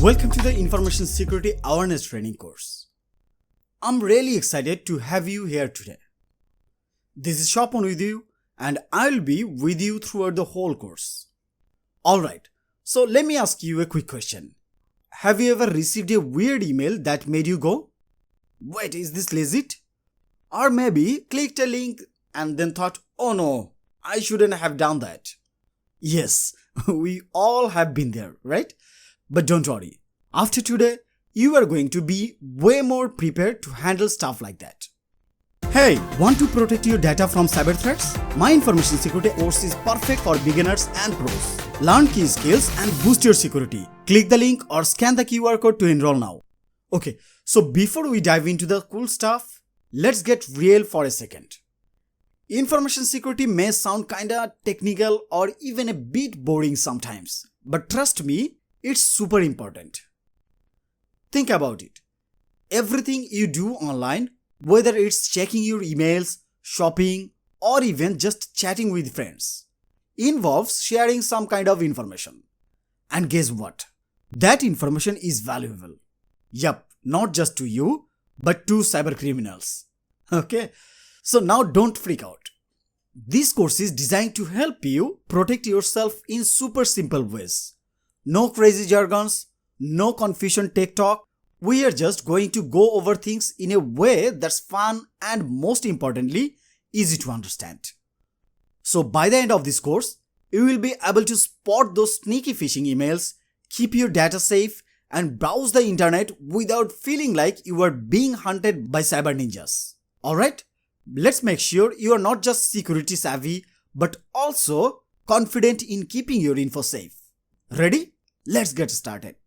Welcome to the Information Security Awareness Training course. I'm really excited to have you here today. This is Shapon with you, and I'll be with you throughout the whole course. Alright, so let me ask you a quick question. Have you ever received a weird email that made you go, "Wait, is this legit?" Or maybe clicked a link and then thought, "Oh no, I shouldn't have done that." Yes, we all have been there, right? But don't worry, after today, you are going to be way more prepared to handle stuff like that. Hey, want to protect your data from cyber threats? My information security course is perfect for beginners and pros. Learn key skills and boost your security. Click the link or scan the QR code to enroll now. Okay, so before we dive into the cool stuff, let's get real for a second. Information security may sound kinda technical or even a bit boring sometimes, but trust me, it's super important. Think about it. Everything you do online, whether it's checking your emails, shopping, or even just chatting with friends, involves sharing some kind of information. And guess what? That information is valuable. Yup, not just to you, but to cyber criminals. Okay? So now don't freak out. This course is designed to help you protect yourself in super simple ways. No crazy jargons, no confusion tech talk. We are just going to go over things in a way that's fun and most importantly, easy to understand. So by the end of this course, you will be able to spot those sneaky phishing emails, keep your data safe, and browse the internet without feeling like you are being hunted by cyber ninjas. Alright, let's make sure you are not just security savvy, but also confident in keeping your info safe. Ready? Let's get started.